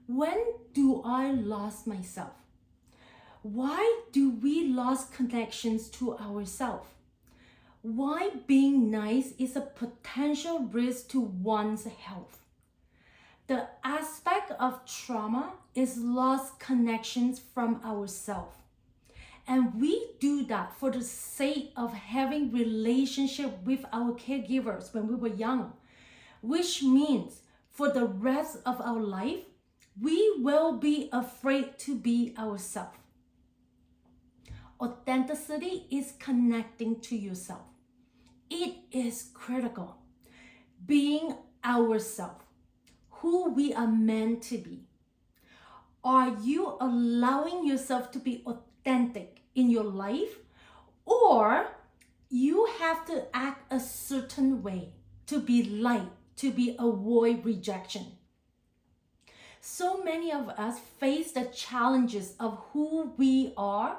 When do I lose myself? Why do we lose connections to ourselves? Why being nice is a potential risk to one's health? The aspect of trauma is lost connections from ourselves. And we do that for the sake of having relationship with our caregivers when we were young, which means for the rest of our life, we will be afraid to be ourselves. Authenticity is connecting to yourself. It is critical. Being ourselves, who we are meant to be. Are you allowing yourself to be authentic in your life, or you have to act a certain way to be liked, to be avoid rejection? So many of us face the challenges of who we are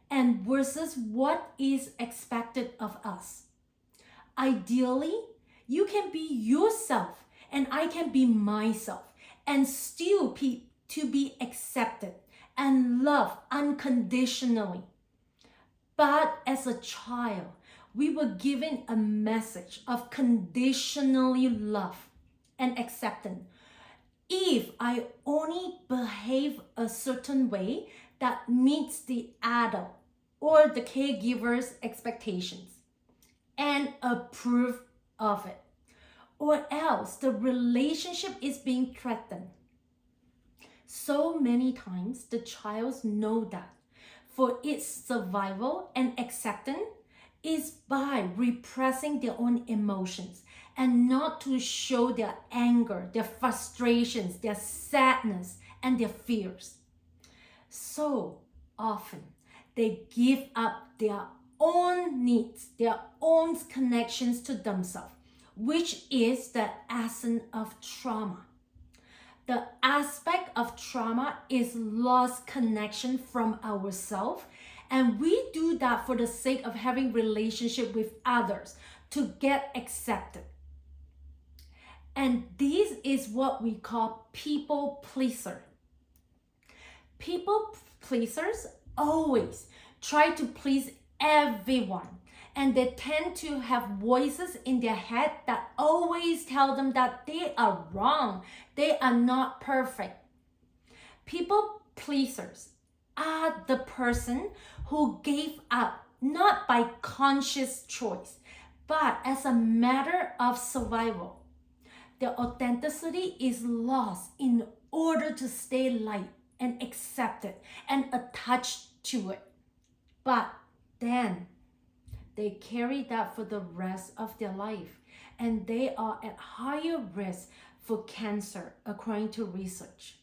and versus what is expected of us. Ideally, you can be yourself and I can be myself and still to be accepted and loved unconditionally. But as a child, we were given a message of conditionally love and acceptance. If I only behave a certain way that meets the adult or the caregiver's expectations and approve of it, or else the relationship is being threatened. So many times the child know that for its survival and acceptance is by repressing their own emotions and not to show their anger, their frustrations, their sadness, and their fears. So often they give up their own needs, their own connections to themselves, which is the essence of trauma. The aspect of trauma is lost connection from ourselves, and we do that for the sake of having relationship with others to get accepted. And this is what we call people pleaser. People pleasers always try to please everyone, and they tend to have voices in their head that always tell them that they are wrong, they are not perfect. People pleasers are the person who gave up not by conscious choice, but as a matter of survival. Their authenticity is lost in order to stay light and accepted and attached to it. But then they carry that for the rest of their life, and they are at higher risk for cancer according to research,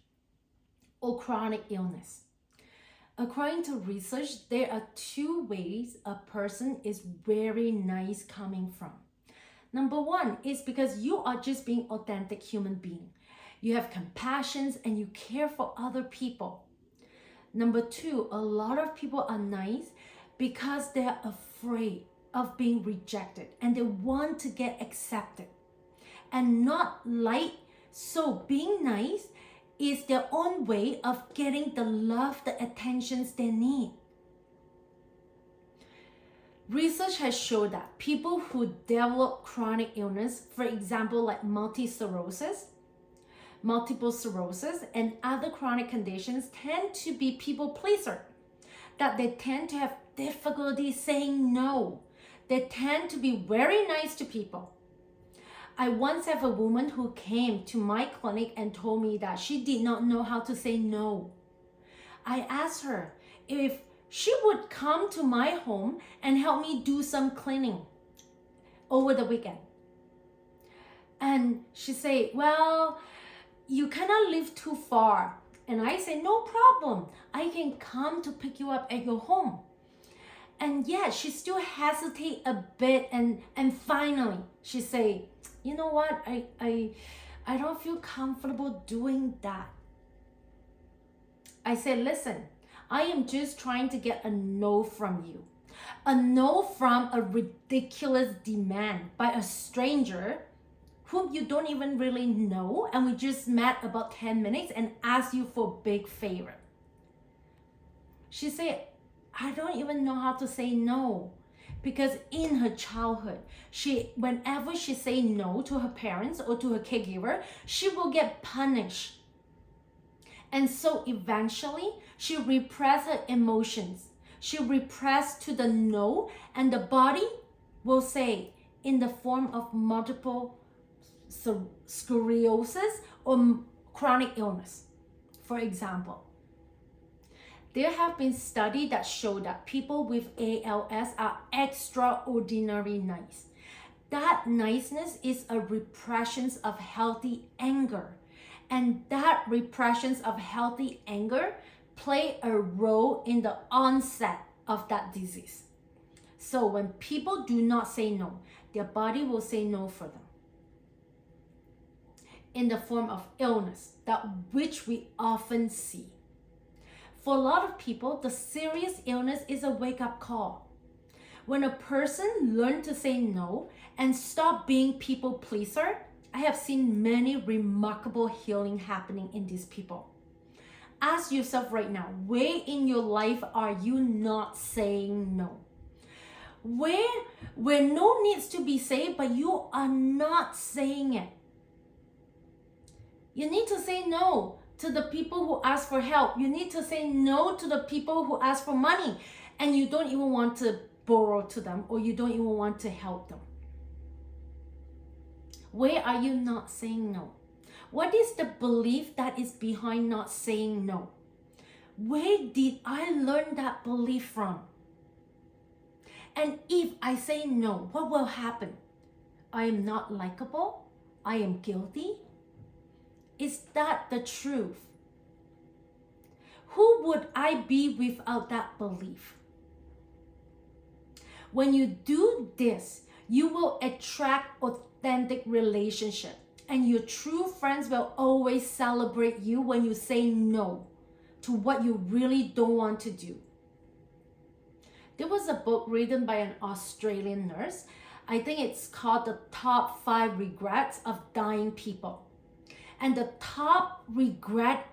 or chronic illness. According to research, there are two ways a person is very nice coming from. Number one is because you are just being authentic human being. You have compassion and you care for other people. Number two, a lot of people are nice because they're afraid of being rejected and they want to get accepted and not liked. So being nice is their own way of getting the love, the attentions they need. Research has shown that people who develop chronic illness, for example, like multiple sclerosis, and other chronic conditions tend to be people pleaser. That they tend to have difficulty saying no. They tend to be very nice to people. I once have a woman who came to my clinic and told me that she did not know how to say no. I asked her if she would come to my home and help me do some cleaning over the weekend. And she said, well, you cannot live too far. And I said, no problem. I can come to pick you up at your home. And yet she still hesitate a bit, and finally she said, you know what, I don't feel comfortable doing that. I said, listen, I am just trying to get a no from you. A no from a ridiculous demand by a stranger whom you don't even really know, and we just met about 10 minutes and asked you for a big favor. She said, I don't even know how to say no. Because in her childhood, whenever she say no to her parents or to her caregiver, she will get punished. And so eventually, she repressed her emotions. She repressed to the no, and the body will say, in the form of multiple sclerosis or chronic illness, for example. There have been studies that show that people with ALS are extraordinarily nice. That niceness is a repression of healthy anger. And that repression of healthy anger play a role in the onset of that disease. So when people do not say no, their body will say no for them. In the form of illness, that which we often see. For a lot of people, the serious illness is a wake-up call. When a person learns to say no and stop being people pleaser, I have seen many remarkable healing happening in these people. Ask yourself right now, where in your life are you not saying no? Where no needs to be said, but you are not saying it. You need to say no to the people who ask for help. You need to say no to the people who ask for money and you don't even want to borrow to them, or you don't even want to help them. Where are you not saying no? What is the belief that is behind not saying no? Where did I learn that belief from? And if I say no, what will happen? I am not likable. I am guilty. Is that the truth? Who would I be without that belief? When you do this, you will attract authentic relationship, and your true friends will always celebrate you when you say no to what you really don't want to do. There was a book written by an Australian nurse. I think it's called The Top 5 Regrets of Dying People. And the top regret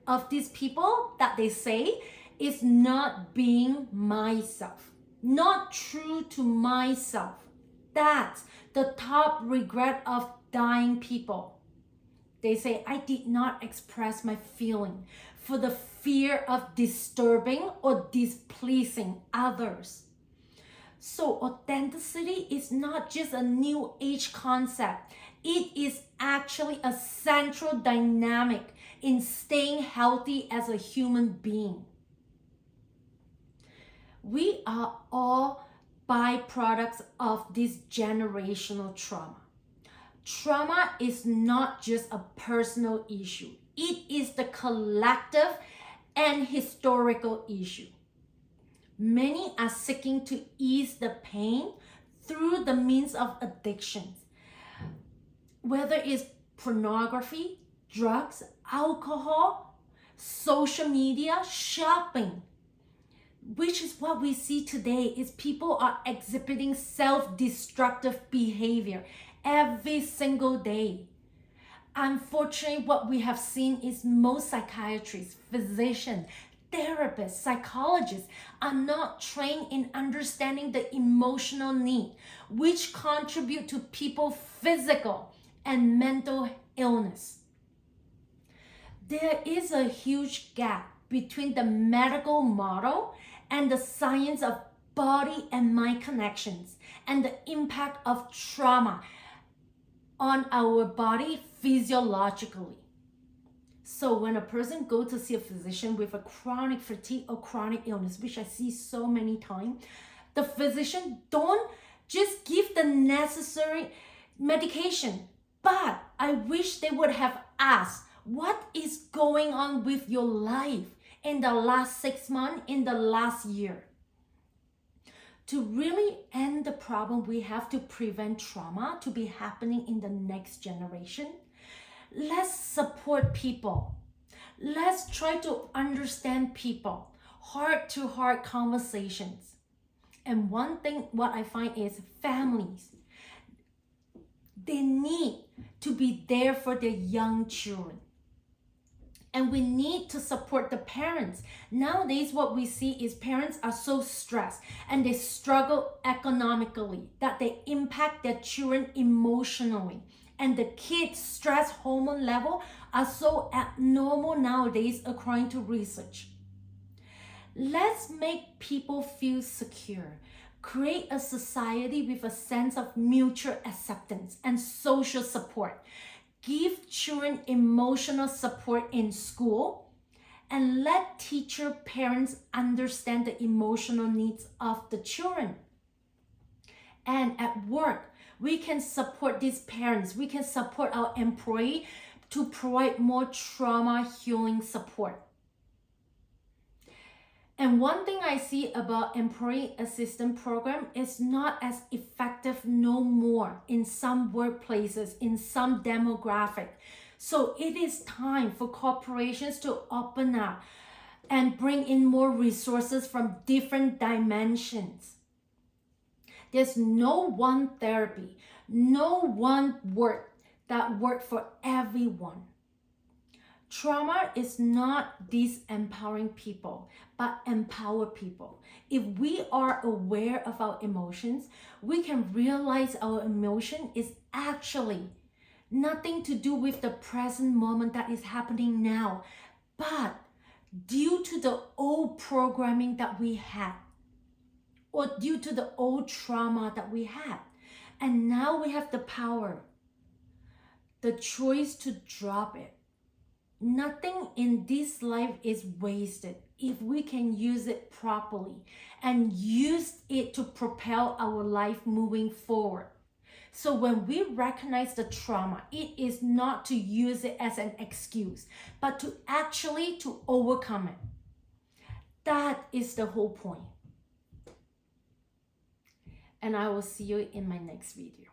of these people that they say is not being myself, not true to myself. That's the top regret of dying people. They say, I did not express my feeling for the fear of disturbing or displeasing others. So authenticity is not just a new age concept. It is actually a central dynamic in staying healthy as a human being. We are all byproducts of this generational trauma. Trauma is not just a personal issue. It is the collective and historical issue. Many are seeking to ease the pain through the means of addictions, whether it's pornography, drugs, alcohol, social media, shopping, which is what we see today. Is people are exhibiting self-destructive behavior every single day. Unfortunately, what we have seen is most psychiatrists, physicians, therapists, psychologists are not trained in understanding the emotional need, which contribute to people's physical and mental illness. There is a huge gap between the medical model and the science of body and mind connections and the impact of trauma on our body physiologically. So when a person goes to see a physician with a chronic fatigue or chronic illness, which I see so many times, the physician don't just give the necessary medication. But I wish they would have asked, what is going on with your life in the last 6 months, in the last year? To really end the problem, we have to prevent trauma to be happening in the next generation. Let's support people. Let's try to understand people. Heart-to-heart conversations. And one thing, what I find is families. They need to be there for their young children. And we need to support the parents. Nowadays, what we see is parents are so stressed and they struggle economically that they impact their children emotionally. And the kids' stress hormone level are so abnormal nowadays according to research. Let's make people feel secure. Create a society with a sense of mutual acceptance and social support. Give children emotional support in school, and let teacher parents understand the emotional needs of the children. And at work, we can support these parents. We can support our employee to provide more trauma healing support. And one thing I see about employee assistance program is not as effective no more in some workplaces, in some demographic. So it is time for corporations to open up and bring in more resources from different dimensions. There's no one therapy, no one word that works for everyone. Trauma is not disempowering people, but empower people. If we are aware of our emotions, we can realize our emotion is actually nothing to do with the present moment that is happening now, but due to the old programming that we had, or due to the old trauma that we had. And now we have the power, the choice to drop it. Nothing in this life is wasted if we can use it properly and use it to propel our life moving forward. So when we recognize the trauma, it is not to use it as an excuse, but to actually to overcome it. That is the whole point. And I will see you in my next video.